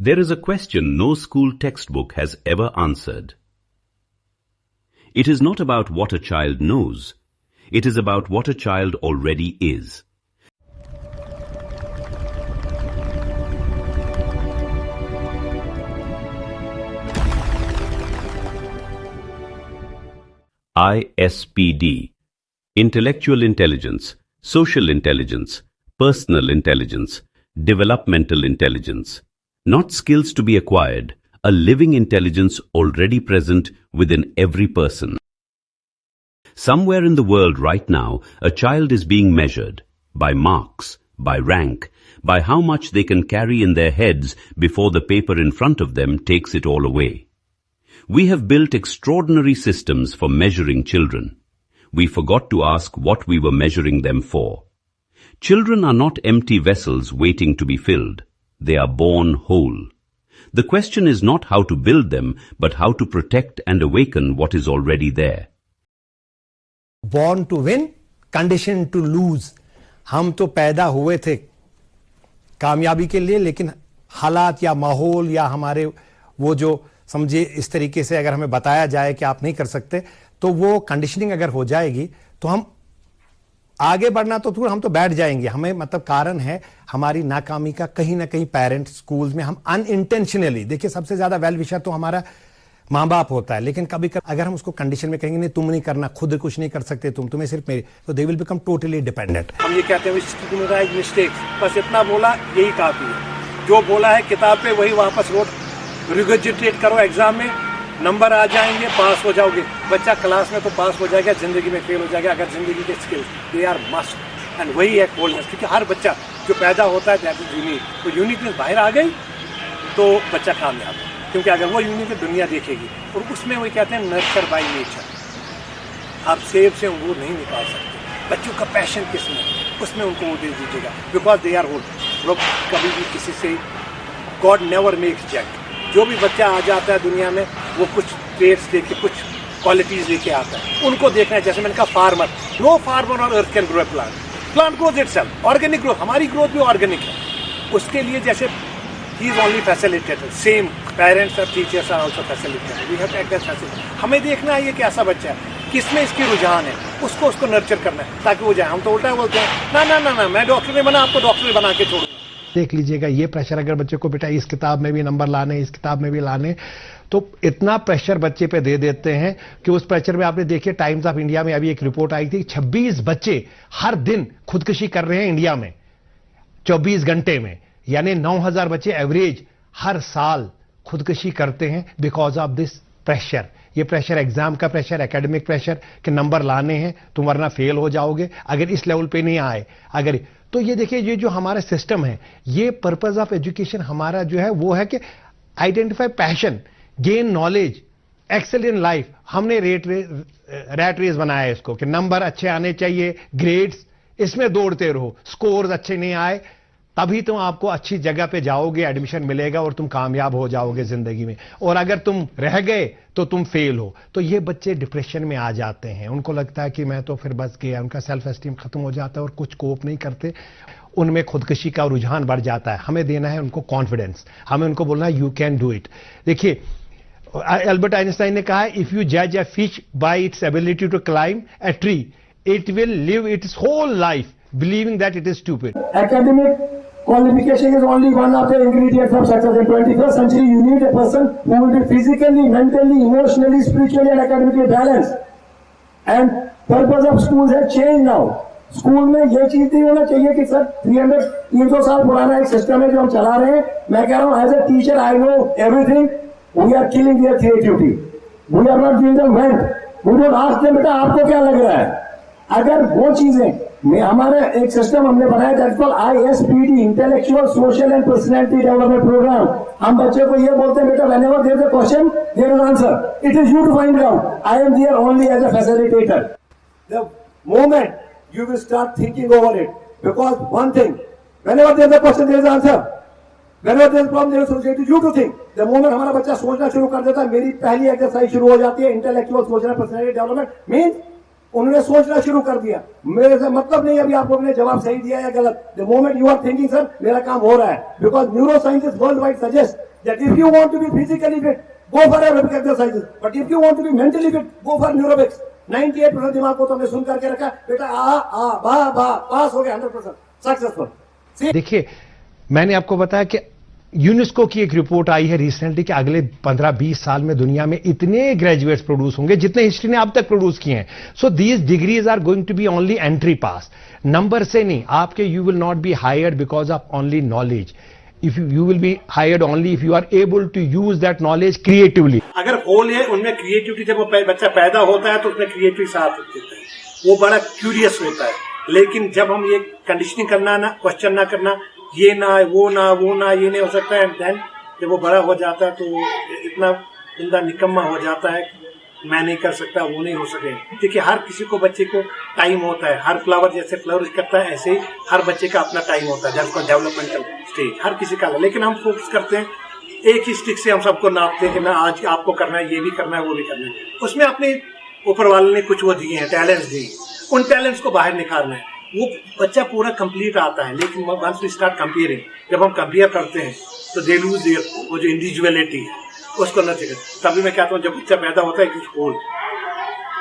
There is a question no school textbook has ever answered. It is not about what a child knows. It is about what a child already is. ISPD. Intellectual intelligence, social intelligence, personal intelligence, developmental intelligence. Not skills to be acquired, a living intelligence already present within every person. Somewhere in the world right now, a child is being measured by marks, by rank, by how much they can carry in their heads before the paper in front of them takes it all away. We have built extraordinary systems for measuring children. We forgot to ask what we were measuring them for. Children are not empty vessels waiting to be filled. They are born whole. The question is not how to build them, but how to protect and awaken what is already there. Born to win, conditioned to lose. हम तो पैदा हुए थे कामयाबी के लिए, लेकिन हालात या माहौल या हमारे वो जो समझे इस तरीके से अगर हमें बताया जाए कि आप नहीं कर सकते, तो वो कंडीशनिंग अगर हो जाएगी तो हम आगे बढ़ना तो हम तो बैठ जाएंगे. हमें मतलब कारण है हमारी नाकामी का कहीं ना कहीं पेरेंट्स, स्कूल्स में हम अनइंटेंशनली, देखिए सबसे ज्यादा वेल विशर तो हमारा माँ बाप होता है, लेकिन कभी कभी अगर हम उसको कंडीशन में कहेंगे नहीं तुम नहीं करना, खुद कुछ नहीं कर सकते तुम्हें सिर्फ मेरी, तो they will become totally dependent. हम ये कहते हैं मिस्टेक, बस इतना बोला यही काफी है. जो बोला है किताब पे वही वापस रोड रिगर्जिटेट करो, एग्जाम में नंबर आ जाएंगे, पास हो जाओगे. बच्चा क्लास में तो पास हो जाएगा, जिंदगी में फेल हो जाएगा अगर जिंदगी के skills they are must. And वही है बोल्डनेस, क्योंकि हर बच्चा जो पैदा होता है दैट इज यूनिक. तो यूनिकनेस बाहर आ गई तो बच्चा कामयाब है, क्योंकि अगर वो यूनिक दुनिया देखेगी. और उसमें वही कहते हैं नर्चर बाय नेचर. आप सेब से अंगूर नहीं निकाल सकते. बच्चों का पैशन किसमें, उसमें उनको वो दे दीजिएगा, बिकॉज दे आर होल. लोग कभी भी किसी से, गॉड नेवर मेक्स जैक. जो भी बच्चा आ जाता है दुनिया में वो कुछ ट्रेड्स लेके, कुछ क्वालिटीज लेके आता है. उनको देखना है. जैसे मैंने कहा farmer, no farmer on earth can grow a plant. Plant grows itself. Organic growth, हमारी ग्रोथ भी ऑर्गेनिक है. उसके लिए जैसे ही is only facilitator, same parents और teachers are also facilitator. We have to act as facilitator. हमें देखना है ये कैसा बच्चा है, किसमें इसकी रुझान है, उसको नर्चर करना है ताकि वो जाए. हम तो उल्टा बोलते हैं ना ना ना ना, मैं डॉक्टर नहीं बना, आपको डॉक्टर बना के छोड़ूंगा. देख लीजिएगा ये प्रेशर अगर बच्चे को बेटा इस किताब में भी नंबर लाने, इस किताब में भी लाने, तो इतना प्रेशर बच्चे पे दे देते हैं कि उस प्रेशर में आपने देखिए टाइम्स ऑफ इंडिया में अभी एक रिपोर्ट आई थी, 26 बच्चे हर दिन खुदकुशी कर रहे हैं इंडिया में 24 घंटे में. यानी 9000 बच्चे एवरेज हर साल खुदकुशी करते हैं बिकॉज ऑफ दिस प्रेशर. ये प्रेशर एग्जाम का प्रेशर, एकेडमिक प्रेशर कि नंबर लाने हैं, तुम वरना फेल हो जाओगे अगर इस लेवल पे नहीं आए. अगर तो ये देखिए ये जो हमारा सिस्टम है, ये पर्पस ऑफ एजुकेशन हमारा जो है वो है कि identify passion, gain knowledge, excel in life. हमने रैट रेस बनाया है इसको कि नंबर अच्छे आने चाहिए, ग्रेड्स, इसमें दौड़ते रहो. स्कोर्स अच्छे नहीं आए तभी तुम आपको अच्छी जगह पे जाओगे, एडमिशन मिलेगा और तुम कामयाब हो जाओगे जिंदगी में. और अगर तुम रह गए तो तुम फेल हो. तो ये बच्चे डिप्रेशन में आ जाते हैं. उनको लगता है कि मैं तो फिर बस गया, उनका सेल्फ एस्टीम खत्म हो जाता है और कुछ कोप नहीं करते. उनमें खुदकुशी का रुझान बढ़ जाता है. हमें देना है उनको कॉन्फिडेंस, हमें उनको बोलना है यू कैन डू इट. देखिए अल्बर्ट आइंस्टाइन ने कहा इफ यू जज a fish by its ability to climb a tree, it will live its whole life believing that it is stupid. Academic qualification is only one of the ingredients of success. In 21st century, you need a person who will be physically, mentally, emotionally, spiritually and academically balanced. And purpose of schools has changed now. School में ये चीज नहीं होना चाहिए कि sir 300 साल पुराना एक सिस्टम है जो हम चला रहे हैं. मैं कह रहा हूँ as a teacher I know everything. We are killing their creativity. We are not giving them vent. We don't ask them बेटा आपको क्या लग रहा है. अगर वो चीजें में हमारे एक सिस्टम हमने बनाया that's called ISPD, intellectual social and personality development program. हम बच्चे को ये बोलते हैं बेटा whenever there is a question there is answer. It is you to find out. I am here only as a facilitator. The moment you will start thinking over it, because one thing, whenever there is a question there is an answer, whenever there is a problem there is a solution. It is you to think. The moment हमारा बच्चा सोचना शुरू कर देता है, मेरी पहली exercise शुरू हो जाती है intellectual social personality development. Means उन्होंने सोचना शुरू कर दिया। मेरे से मतलब नहीं अभी आपको मैंने जवाब सही दिया या गलत। The moment you are thinking sir मेरा काम हो रहा है, because neuroscientist worldwide suggest that if you want to be physically fit go for aerobic exercises, but if you want to be mentally fit go for neurobics. 98% दिमाग को तो हमने सुन करके रखा, बेटा बा पास हो गया 100% सक्सेसफुल। देखिए, मैंने आपको बताया कि यूनेस्को की एक रिपोर्ट आई है रिसेंटली कि अगले 15-20 साल में दुनिया में इतने ग्रेजुएट्स प्रोड्यूस होंगे जितने हिस्ट्री ने अब तक प्रोड्यूस किए हैं। So these degrees are going to be only entry pass, number से नहीं। आपके you will not be hired because of only knowledge, if you will be hired only if you are able to use that knowledge creatively. अगर होल है उनमें creativity, जब वो बच्चा पैदा होता है तो उसमें क्रिएटिविटी साथ देता है, वो बड़ा क्यूरियस होता है। लेकिन जब हम ये कंडीशनिंग करना ना, क्वेश्चन ना करना, ये ना वो ना वो ना ये नहीं हो सकता है, देन जब वो बड़ा हो जाता है तो इतना बंदा निकम्मा हो जाता है, मैं नहीं कर सकता, वो नहीं हो सके। देखिए, हर किसी को बच्चे को टाइम होता है, हर फ्लावर जैसे फ्लावर करता है ऐसे ही हर बच्चे का अपना टाइम होता है, जिसको डेवलपमेंटल स्टेज हर किसी का। लेकिन हम फोकस करते हैं एक ही स्टिक से, हम सबको नापते हैं कि ना आज आपको करना है, ये भी करना है, वो भी करना है। उसमें अपने ऊपर वाले ने कुछ वो दिए हैं, टैलेंट्स दिए, उन टैलेंट्स को बाहर निकालना है। वो बच्चा पूरा कंप्लीट आता है, लेकिन वंस वी स्टार्ट कंपेयरिंग, जब हम कंपेयर करते हैं तो दे लूज देयर वो जो इंडिविजुअलिटी है उसको न चाहिए। तभी मैं कहता हूँ जब बच्चा पैदा होता है कि होल,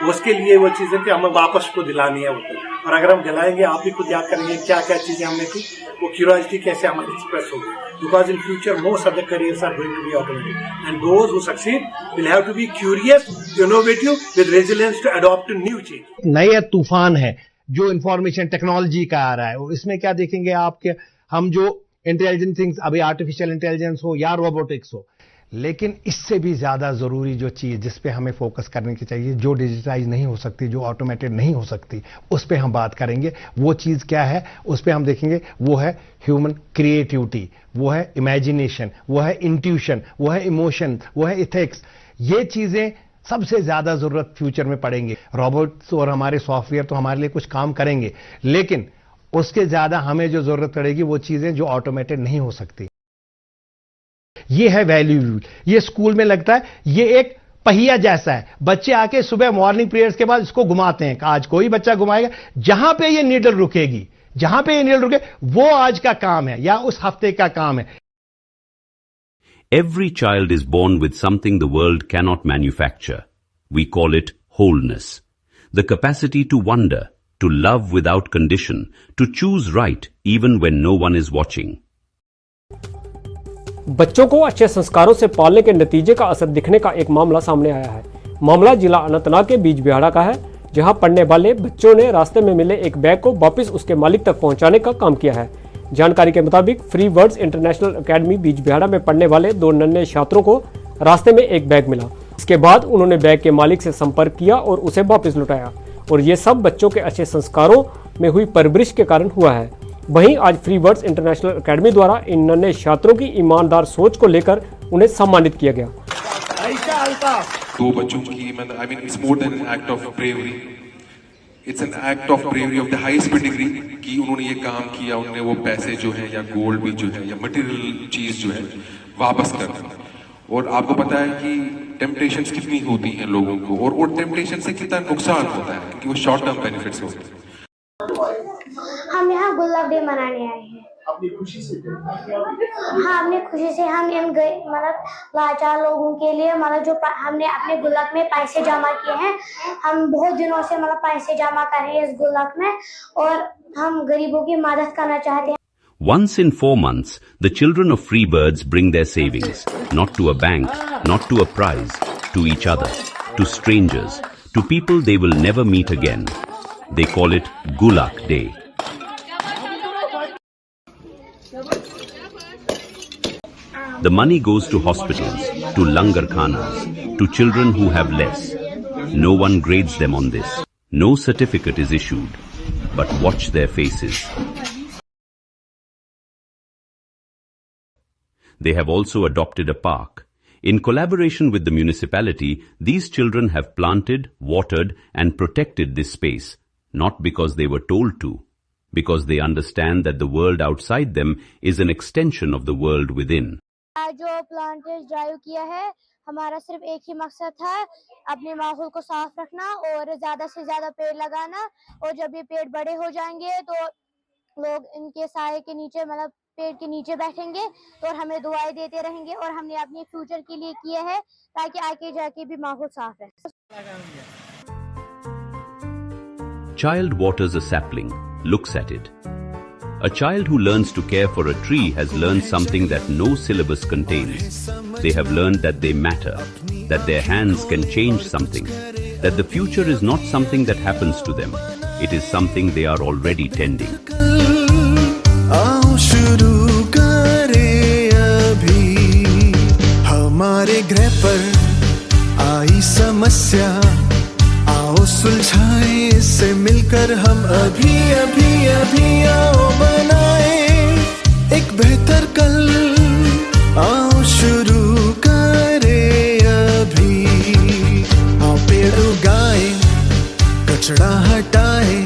उसके लिए वो चीजें कि हमें वापस को दिलानी है वो। और अगर हम दिलाएंगे, आप भी खुद याद करेंगे क्या क्या चीजें हमने की, वो क्यूरियोसिटी कैसे हमारी एक्सप्रेस होगी। Because in future most of the careers are going to be automatic and those who succeed will have to be curious, innovative with resilience to adopt new change. नया तूफान है जो इंफॉर्मेशन टेक्नोलॉजी का आ रहा है, और इसमें क्या देखेंगे आपके, हम जो इंटेलिजेंट थिंग्स, अभी आर्टिफिशियल इंटेलिजेंस हो या रोबोटिक्स हो, लेकिन इससे भी ज्यादा जरूरी जो चीज जिस पे हमें फोकस करने की चाहिए, जो डिजिटाइज नहीं हो सकती, जो ऑटोमेटेड नहीं हो सकती, उस पे हम बात करेंगे। वो चीज क्या है उस पे हम देखेंगे, वो है ह्यूमन क्रिएटिविटी, वो है इमेजिनेशन, वो है इंट्यूशन, वो है इमोशन, वो है इथिक्स। ये चीजें सबसे ज्यादा जरूरत फ्यूचर में पड़ेंगे। रोबोट्स और हमारे सॉफ्टवेयर तो हमारे लिए कुछ काम करेंगे, लेकिन उसके ज्यादा हमें जो जरूरत पड़ेगी वो चीजें जो ऑटोमेटेड नहीं हो सकती। ये है वैल्यू। ये स्कूल में लगता है ये एक पहिया जैसा है, बच्चे आके सुबह मॉर्निंग प्रेयर्स के बाद इसको घुमाते हैं। आज कोई बच्चा घुमाएगा, जहां पे ये नीडल रुकेगी, जहां पे ये नीडल रुके, वो आज का काम है या उस हफ्ते का काम है। Every child is born with something the world cannot manufacture. We call it wholeness. The capacity to wonder, to love without condition, to choose right even when no one is watching. बच्चों को अच्छे संस्कारों से पालने के नतीजे का असर दिखने का एक मामला सामने आया है। मामला जिला अनंतनाग के बीज बिहाड़ा का है, जहां पढ़ने वाले बच्चों ने रास्ते में मिले एक बैग को वापस उसके मालिक तक पहुंचाने का काम किया है। जानकारी के मुताबिक फ्री वर्ड्स इंटरनेशनल एकेडमी बीज बिहाड़ा में पढ़ने वाले 2 नन्हे छात्रों को रास्ते में एक बैग मिला। इसके बाद उन्होंने बैग के मालिक से संपर्क किया और उसे वापस लौटाया, और ये सब बच्चों के अच्छे संस्कारों में हुई परवरिश के कारण हुआ है। वहीं आज फ्री वर्ड्स इंटरनेशनल एकेडमी द्वारा इन नन्हे छात्रों की ईमानदार सोच को लेकर उन्हें सम्मानित किया गया। 2 बच्चों की it's more than an act of bravery, it's an act of bravery of the highest degree कि उन्होंने ये काम किया, उन्होंने वो पैसे जो है या गोल्ड भी जो है या मटेरियल चीज जो है वापस कर दी। और आपको पता है कि टेम्पटेशंस कितनी होती हैं लोगों को, और वो टेम्पटेशन से कितना नुकसान होता है, क्योंकि वो शॉर्ट टर्म बेनिफिट्स होते हैं। हम यहाँ गुलाब डे मनाने आए हैं। अपनी खुशी से? हाँ, अपनी खुशी से। हम इन मतलब लाचार लोगों के लिए मतलब जो हमने अपने गुल्लक में पैसे जमा किए हैं, हम बहुत दिनों से मतलब पैसे जमा कर रहे हैं इस गुल्लक में, और हम गरीबों की मदद करना चाहते हैं। Once in 4 months, the children of free birds bring their savings, not to a bank, not to a prize, to each other, to strangers, to people they will never meet again. They call it Gulak Day. The money goes to hospitals, to langar khanas, to children who have less. No one grades them on this. No certificate is issued. But watch their faces. They have also adopted a park. In collaboration with the municipality, these children have planted, watered, and protected this space, not because they were told to, because they understand that the world outside them is an extension of the world within. जो प्लांटेज drive किया है हमारा सिर्फ एक ही मकसद था, अपने माहौल को साफ रखना और ज़्यादा से ज़्यादा पेड़ लगाना। और जब ये पेड़ बड़े हो जाएंगे तो लोग इनके साए के नीचे मतलब पेड़ के नीचे बैठेंगे और हमें दुआएं देते रहेंगे, और हमने अपने फ्यूचर के लिए किया है ताकि आगे जाके भी माहौल साफ रहे। Child waters a sapling, looks at it. A child who learns to care for a tree has learned something that no syllabus contains. They have learned that they matter, that their hands can change something, that the future is not something that happens to them. It is something they are already tending. आओ शुरू करें अभी, हमारे ग्रह पर आई समस्या, आओ सुलझाएं इसे मिलकर हम अभी अभी अभी। आओ बनाए एक बेहतर कल, आओ शुरू करें अभी। आओ पेड़ उगाए, कचरा हटाए,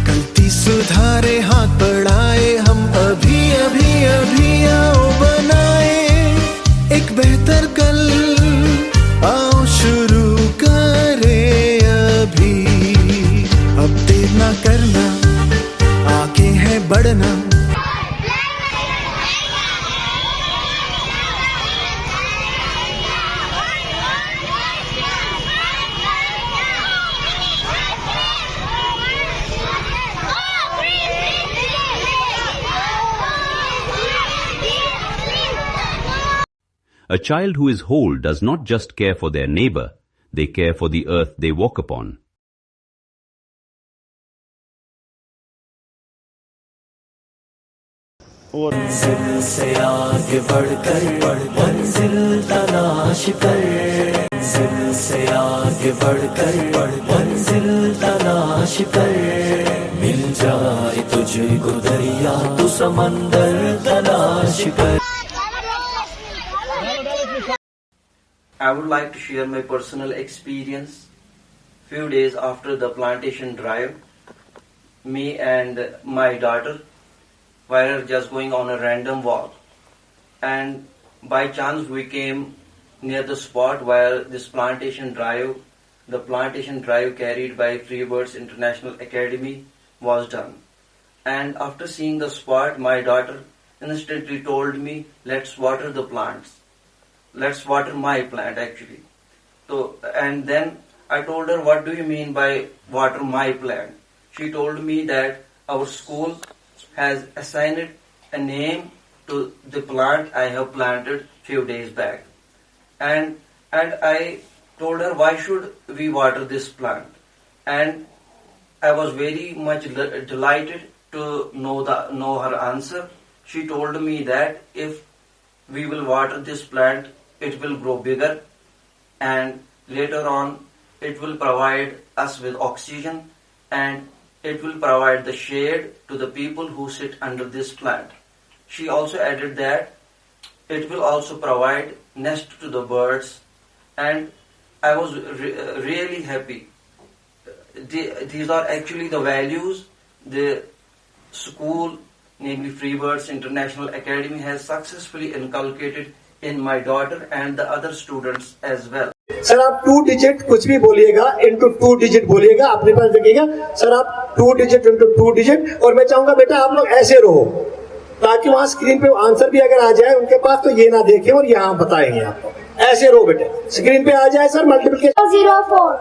गलती सुधारे, हाथ बढ़ाए हम अभी अभी अभी। आओ बनाए एक बेहतर कल, आओ शुरू करें अभी। अब देर ना करना, आगे है बढ़ना। A child who is whole does not just care for their neighbor, they care for the earth they walk upon. मंजिल से आगे बढ़कर मंजिल तलाश कर, मंजिल से आगे बढ़कर मंजिल तलाश कर। मिल जाए तुझको दरिया तू समंदर तलाश कर। I would like to share my personal experience. Few days after the plantation drive, me and my daughter were just going on a random walk, and by chance we came near the spot where this plantation drive carried by Freebirds International Academy was done. And after seeing the spot, my daughter instantly told me, let's water the plants. Let's water my plant actually. So, and then I told her, what do you mean by water my plant? She told me that our school has assigned a name to the plant I have planted few days back. And I told her, why should we water this plant? And I was very much delighted to know her answer. She told me that if we will water this plant, it will grow bigger, and later on it will provide us with oxygen, and it will provide the shade to the people who sit under this plant. She also added that it will also provide nest to the birds, and I was really happy. These are actually the values the school, namely Freebirds International Academy, has successfully inculcated in my daughter and the other students as well. Sir आप 2 digit कुछ भी बोलिएगा, into 2 digit बोलिएगा, अपने पास देखिएगा sir आप 2 digit into 2 digit. और मैं चाहूंगा बेटा आप लोग ऐसे रहो ताकि वहां स्क्रीन पे आंसर भी अगर आ जाए उनके पास तो ये ना देखें और यहाँ बताएंगे आपको। ऐसे रहो बेटे, स्क्रीन पे आ जाए सर मल्टीप्लिकेशन 04।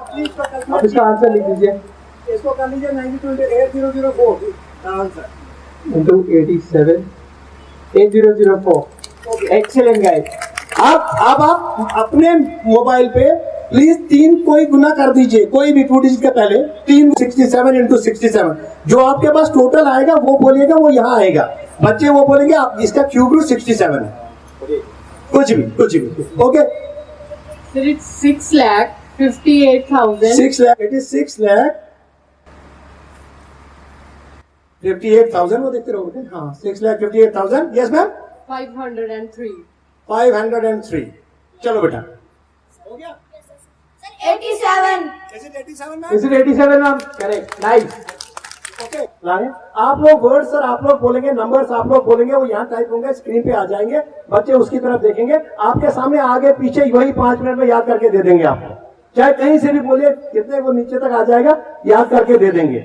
आप इसका आंसर लिख दीजिए, इसको कर लीजिए 92 into 8004 answer into 87 8004। Excellent guys. अब आप अपने मोबाइल पे प्लीज 3 कोई गुना कर दीजिए, कोई भी 2 डिजिट के पहले 3 67 into 67 जो आपके पास टोटल आएगा वो बोलिएगा, वो यहाँ आएगा। बच्चे वो बोलेंगे आप इसका क्यूब रूट 67 है, कुछ भी okay. Sir, it's 6,58,000. 6 lakh, it is 6,58,000 वो देखते रहोगे। हाँ 6,58,000। Yes ma'am 503. 503। चलो बेटा हो गया। 87। Is it 87 ma'am? Is it 87 ma'am? Correct, nice. Okay लाने आप लोग वर्ड सर आप लोग बोलेंगे, नंबर्स आप लोग बोलेंगे, वो यहाँ टाइप होंगे, स्क्रीन पे आ जाएंगे, बच्चे उसकी तरफ देखेंगे, आपके सामने आगे पीछे वही 5 मिनट में याद करके दे देंगे आपको। चाहे कहीं से भी बोलिए, कितने वो नीचे तक आ जाएगा, याद करके दे देंगे।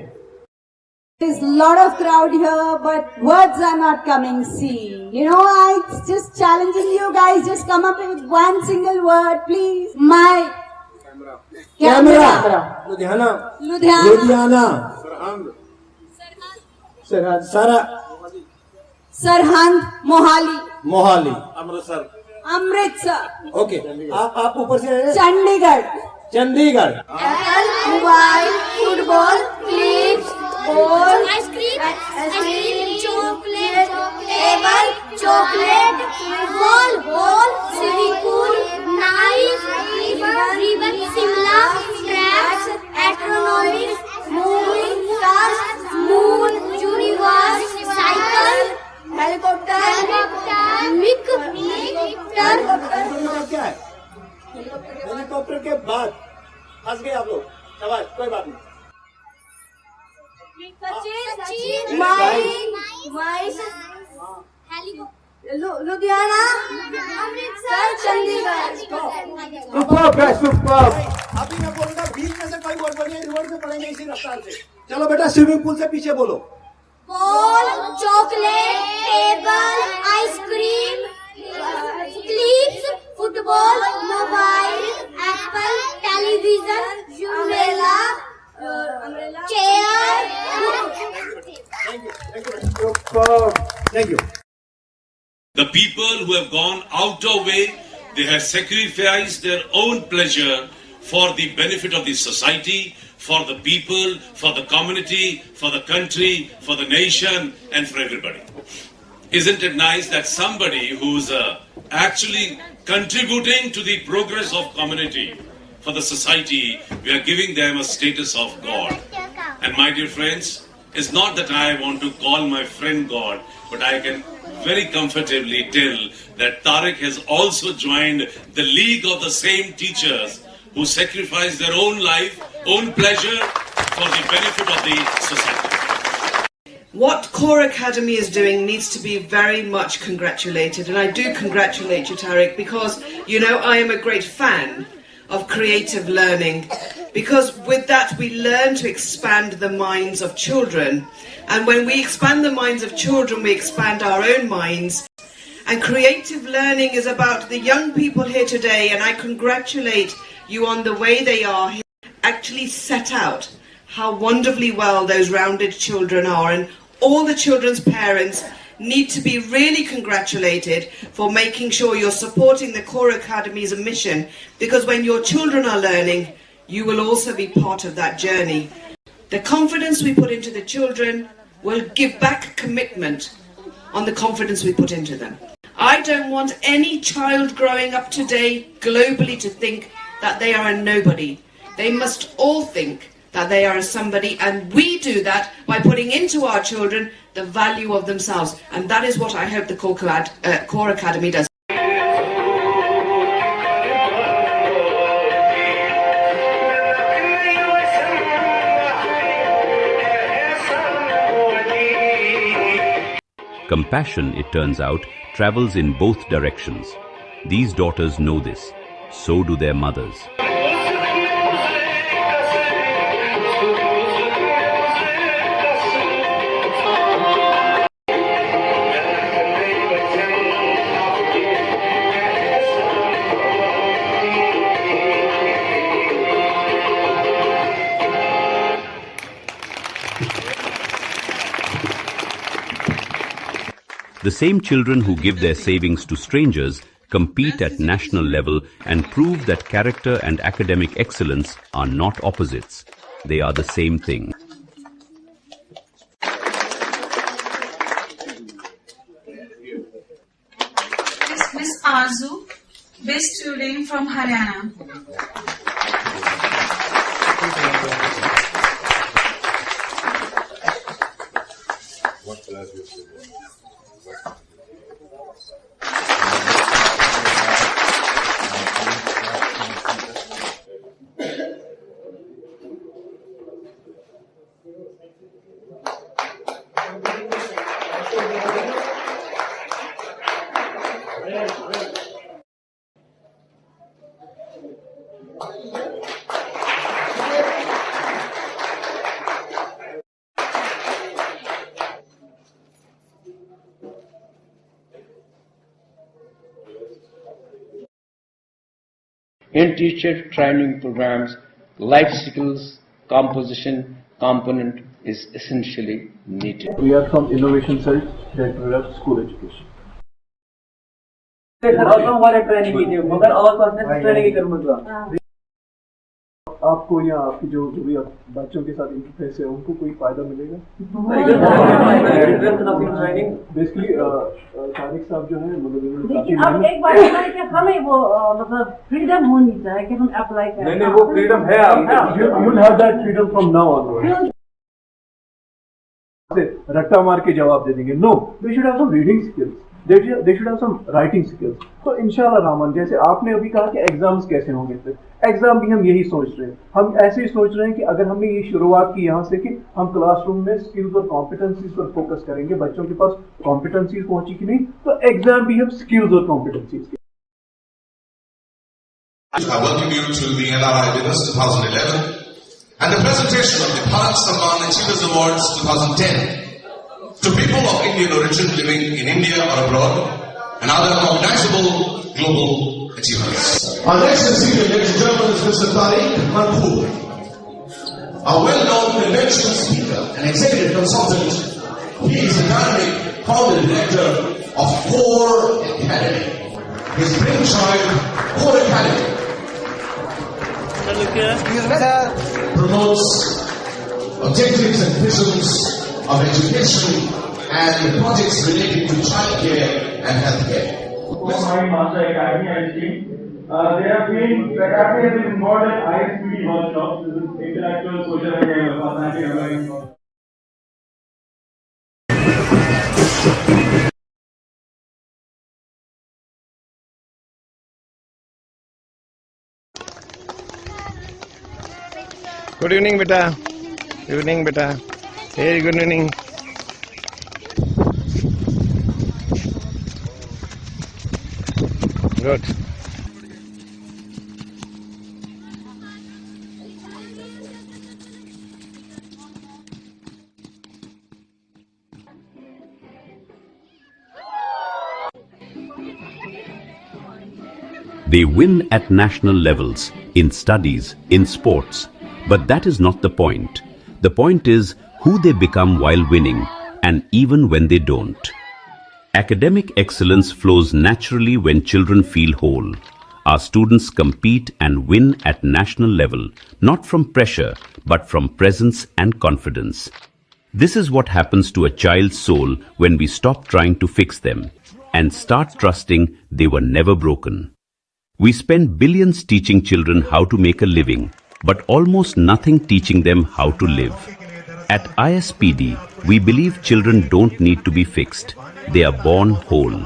There's a lot of crowd here, but words are not coming. See, you know, I'm just challenging you guys. Just come up with one single word, please. My camera, Ludhiana, Ludhiana, Sirhind, Mohali, Mohali, Amritsar, okay. आप ऊपर से आए, Chandigarh, Chandigarh, mobile, football, clips, ball, ice cream, chocolate, table, chocolate, ball, swimming pool, knife, ribbon, Shimla, tracks, astronomics, moving stars, moon, universe, cycle, helicopter, क्या है? Helicopter के बाद फंस गए आप लोग, शाबाश, कोई बात नहीं। लुधियाना, अमृतसर, चंडीगढ़। अभी मैं बोलूंगा 20 में से कोई वर्ड बोलिए, रिवर्स में पढ़ेंगे इसी रफ्तार से। चलो बेटा, स्विमिंग पूल से पीछे बोलो। Ball, chocolate, table, ice cream, clips, football, mobile, Apple, television, umbrella, chair. Thank you. The people who have gone out of way, they have sacrificed their own pleasure for the benefit of the society, for the people, for the community, for the country, for the nation, and for everybody. Isn't it nice that somebody who's actually contributing to the progress of community, for the society, we are giving them a status of God. And my dear friends, it's not that I want to call my friend God, but I can very comfortably tell that Tariq has also joined the league of the same teachers who sacrifice their own life, own pleasure for the benefit of the society. What Core Academy is doing needs to be very much congratulated, and I do congratulate you, Tariq, because, you know, I am a great fan of creative learning, because with that we learn to expand the minds of children, and when we expand the minds of children, we expand our own minds. And creative learning is about the young people here today, and I congratulate you on the way they are actually set out how wonderfully well those rounded children are, and all the children's parents need to be really congratulated for making sure you're supporting the Core Academy's mission, because when your children are learning, you will also be part of that journey. The confidence we put into the children will give back commitment on the confidence we put into them. I don't want any child growing up today globally to think that they are a nobody. They must all think that they are a somebody, and we do that by putting into our children the value of themselves, and that is what I hope the Core Academy does. Compassion, it turns out, travels in both directions. These daughters know this. So do their mothers. The same children who give their savings to strangers compete at national level and prove that character and academic excellence are not opposites. They are the same thing. Miss Arzu, best student from Haryana. What class you study? In teacher training programs, life skills composition component is essentially needed. We are from Innovation Cell, Directorate of School Education. आपको या आपकी जो भी बच्चों के साथ interface है उनको कोई फायदा मिलेगा? बेसिकली तारिक साहब जो है मतलब अब एक बात है कि हमें वो मतलब फ्रीडम होनी चाहिए कि हम अप्लाई करें। नहीं वो फ्रीडम है, you will have that freedom from now onward. रट्टा मार के जवाब दे देंगे, no, they should have some reading skills, they should have some writing skills. तो इंशाल्लाह रहमान, जैसे आपने अभी कहा कि एग्जाम्स कैसे होंगे, फिर एग्जाम भी हम यही सोच रहे हैं, हम ऐसे ही सोच रहे हैं कि अगर हमने ये शुरुआत की यहाँ से कि हम क्लासरूम में स्किल्स और कॉम्पिटेंसीज पर फोकस करेंगे, बच्चों के पास कॉम्पिटेंसीज पहुंची कि नहीं, तो एग्जाम भी हम स्किल्स और कॉम्पिटेंसीज के। I welcome you to the NRI Dinners 2011 and the presentation of the Bharat Samman Achievers Awards 2010 to people of Indian origin living in India or abroad and other recognizable global achievers. Our next speaker, ladies and gentlemen, is Mr. Tariq Manpoor, a well-known conventional speaker and executive consultant. He is the dynamic founder director of Core Academy. His brainchild, Core Academy, promotes objectives and visions of education and projects related to childcare and healthcare. Master Academy ISP. They have been, the Academy has been involved in ISPD workshops, this is intellectual, social and personality development. Good evening, beta. Good evening, beta. Hey, good evening. Good. They win at national levels, in studies, in sports. But that is not the point. The point is who they become while winning, and even when they don't. Academic excellence flows naturally when children feel whole. Our students compete and win at national level, not from pressure, but from presence and confidence. This is what happens to a child's soul when we stop trying to fix them and start trusting they were never broken. We spend billions teaching children how to make a living, but almost nothing teaching them how to live. At ISPD, we believe children don't need to be fixed. They are born whole.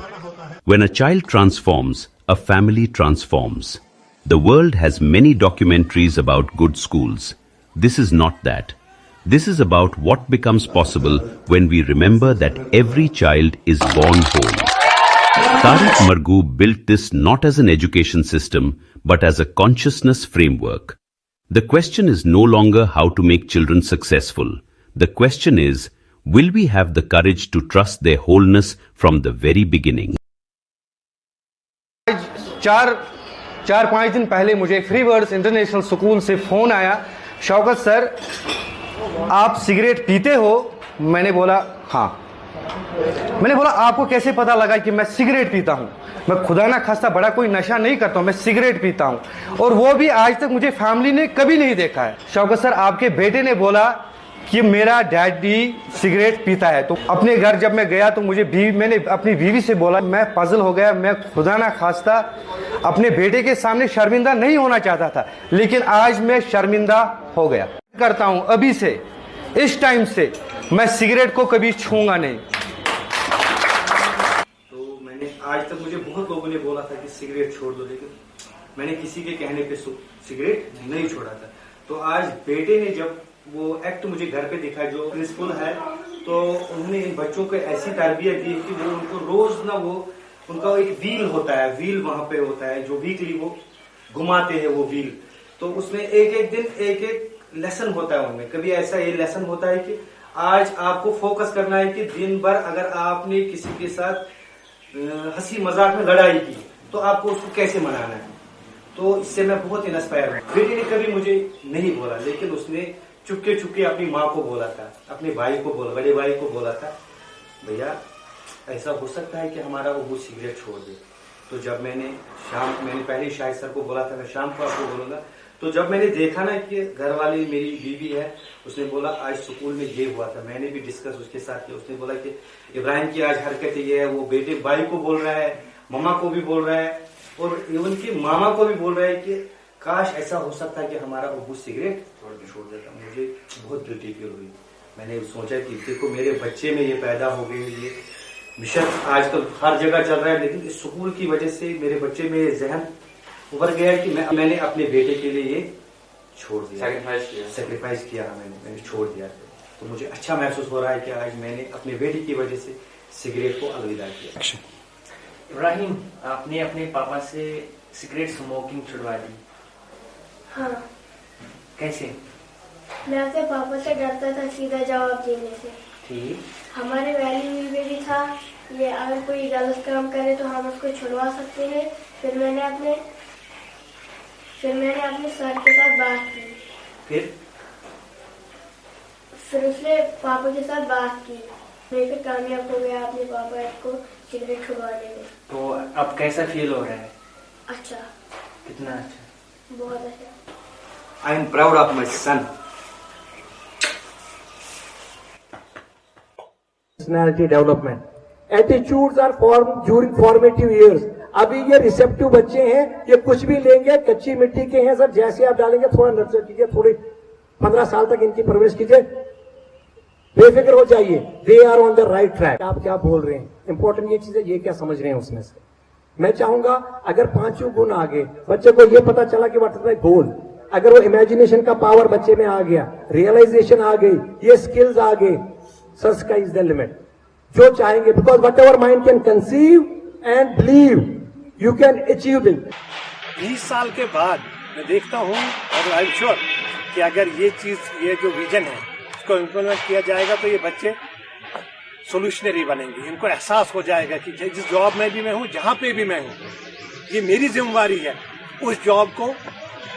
When a child transforms, a family transforms. The world has many documentaries about good schools. This is not that. This is about what becomes possible when we remember that every child is born whole. Tariq Margu built this not as an education system, but as a consciousness framework. The question is no longer how to make children successful. The question is, will we have the courage to trust their wholeness from the very beginning? चार पाँच दिन पहले मुझे free words international school से phone आया, Shaukat sir आप cigarette पीते हो? मैंने बोला हाँ। मैंने बोला आपको कैसे पता लगा कि मैं सिगरेट पीता हूँ? मैं खुदा ना खास्ता बड़ा कोई नशा नहीं करता हूँ, मैं सिगरेट पीता हूँ, और वो भी आज तक मुझे फैमिली ने कभी नहीं देखा है। शौकत सर आपके बेटे ने बोला कि मेरा डैडी सिगरेट पीता है। तो अपने घर जब मैं गया तो मैंने अपनी बीवी से बोला, मैं पजल हो गया, मैं खुदा ना खास्ता अपने बेटे के सामने शर्मिंदा नहीं होना चाहता था, लेकिन आज मैं शर्मिंदा हो गया। करता हूँ अभी से, इस टाइम से मैं सिगरेट को कभी छूंगा नहीं। तो मैंने आज तक मुझे बहुत लोगों ने बोला था कि सिगरेट छोड़ दो, लेकिन मैंने किसी के कहने पे सिगरेट नहीं छोड़ा था। तो आज बेटे ने जब वो एक्ट मुझे घर पे दिखा, जो प्रिंसिपल है, तो उन्होंने इन बच्चों को ऐसी तरबियत दी कि वो उनको रोज ना वो उनका एक व्हील होता है, व्हील वहां पे होता है जो वीकली वो घुमाते हैं वो व्हील, तो उसमें एक एक दिन एक एक लेसन होता है उनमें। कभी ऐसा ये लेसन होता है कि आज आपको फोकस करना है कि दिन भर अगर आपने किसी के साथ हंसी मजाक में लड़ाई की तो आपको उसको कैसे मनाना है। तो इससे मैं बहुत इंस्पायर हूँ। बेटी ने कभी मुझे नहीं बोला, लेकिन उसने चुपके चुपके अपनी माँ को बोला था, अपने भाई को बोला, बड़े भाई को बोला था, भैया ऐसा हो सकता है कि हमारा वो सिगरेट छोड़ दे। तो जब मैंने पहले शाहिद सर को बोला था, मैं शाम को आपको बोलूंगा। तो जब मैंने देखा ना कि घर वाली मेरी बीवी है, उसने बोला आज स्कूल में ये हुआ था, मैंने भी डिस्कस उसके साथ किया। उसने बोला कि इब्राहिम की आज हरकत ये है, वो बेटे भाई को बोल रहा है, मामा को भी बोल रहा है, और इवन की मामा को भी बोल रहा है कि काश ऐसा हो सकता है कि हमारा अबू सिगरेट छोड़ देता। मुझे बहुत गिल्टी फील हुई। मैंने सोचा कि देखो मेरे बच्चे में ये पैदा हो गई, ये मिशन आजकल हर जगह चल रहा है, लेकिन इस स्कूल की वजह से मेरे बच्चे में जहन उभर गया कि मैंने अपने बेटे के लिए ये छोड़ दिया, सेक्रीफाइस किया, मैंने छोड़ दिया। तो मुझे अच्छा महसूस हो रहा है कि आज मैंने अपने बेटे की वजह से सिगरेट को अलविदा किया। इब्राहिम, आपने अपने पापा से सिगरेट स्मोकिंग छुड़वा दी? हाँ। कैसे? मैं अपने पापा से डरता था सीधा जवाब देने से। ठीक। हमारे वैल्यू में भी था ये, अगर कोई गलत काम करे तो हम उसको छुड़वा सकते हैं। फिर मैंने अपने सर के साथ बात की। फिर उसने पापा के साथ बात की, मैं फिर कामयाब हो गया अपने पापा को सिगरेट छुड़वाने में। तो अब कैसा फील हो रहा है? अच्छा। कितना अच्छा? बहुत अच्छा। I am proud of my son. Personality development. Attitudes are formed during formative years. अभी ये रिसेप्टिव बच्चे हैं, ये कुछ भी लेंगे, कच्ची मिट्टी के हैं सर, जैसे आप डालेंगे थोड़ा नर्चर कीजिए, थोड़ी 15 साल तक इनकी परवरिश कीजिए, बेफिक्र हो जाइए, they are on the right track. आप क्या बोल रहे हैं, इंपॉर्टेंट ये चीज है, ये क्या समझ रहे हैं उसमें से। मैं चाहूंगा अगर 5 गुण आ गए, बच्चे को ये पता चला कि व्हाट इज माय गोल, अगर वो इमेजिनेशन का पावर बच्चे में आ गया, रियलाइजेशन आ गई, ये स्किल्स आ गए, sir sky is the limit. जो चाहेंगे, because what ever mind can conceive and believe you can achieve it. 20 साल के बाद मैं देखता हूँ और आई एम श्योर कि अगर ये चीज, ये जो विजन है, इसको इम्प्लीमेंट किया जाएगा तो ये बच्चे सोल्यूशनरी बनेंगे। इनको एहसास हो जाएगा कि जिस जॉब में भी मैं हूँ, जहाँ पे भी मैं हूँ, ये मेरी जिम्मेवारी है उस जॉब को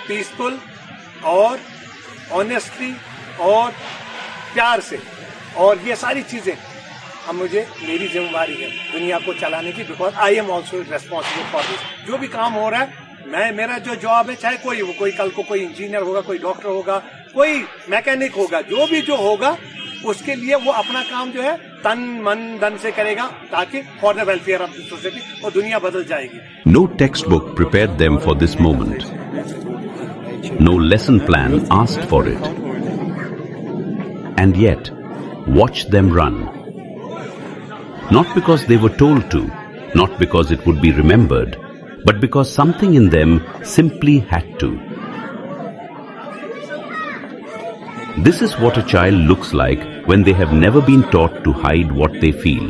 पीसफुल और ऑनेस्टली और प्यार से, और ये सारी चीजें मेरी जिम्मेवारी है दुनिया को चलाने की, because I am also responsible for this. जो भी काम हो रहा है, मेरा जो जॉब है, चाहे कोई कल को कोई इंजीनियर होगा, कोई डॉक्टर होगा, कोई मैकेनिक होगा, जो होगा उसके लिए वो अपना काम जो है तन मन धन से करेगा, ताकि for the welfare of the society, और दुनिया बदल जाएगी। No textbook prepared them for this moment. No lesson plan asked for it. And yet, watch them run. Not because they were told to, not because it would be remembered, but because something in them simply had to. This is what a child looks like when they have never been taught to hide what they feel.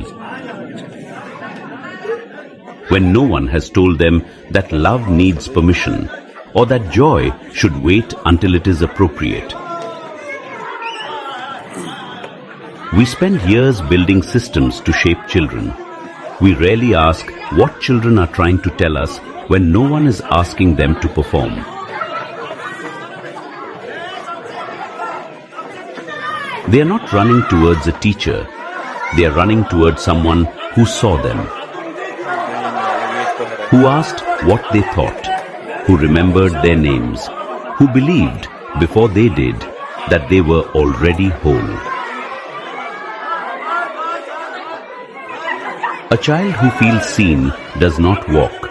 When no one has told them that love needs permission, or that joy should wait until it is appropriate. We spend years building systems to shape children. We rarely ask what children are trying to tell us when no one is asking them to perform. They are not running towards a teacher. They are running towards someone who saw them, who asked what they thought, who remembered their names, who believed before they did that they were already whole. A child who feels seen does not walk,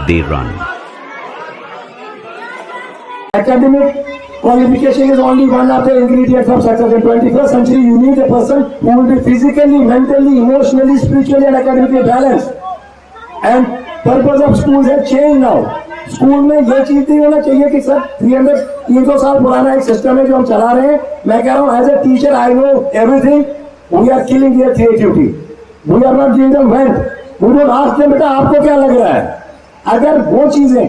they run. Academic qualification is only one of the ingredients of success. In 21st century, you need a person who will be physically, mentally, emotionally, spiritually and academically balanced. And purpose of schools has changed now. School में ये चीज नहीं होना चाहिए कि sir 300 साल पुराना एक सिस्टम है जो हम चला रहे हैं। मैं कह रहा हूँ as a teacher I know everything, we are killing their creativity, we are not giving them vent, we don't ask them बेटा आपको क्या लग रहा है। अगर वो चीजें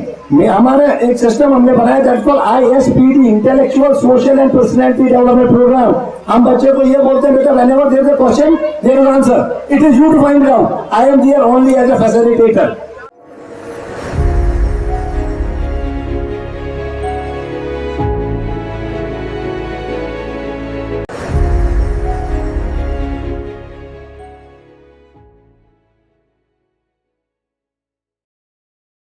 हमारे एक सिस्टम हमने बनाया that's called ISPD, intellectual social and personality development program. हम बच्चे को ये बोलते हैं बेटा whenever there is a question there is answer, it is you to find out, I am there only as a facilitator.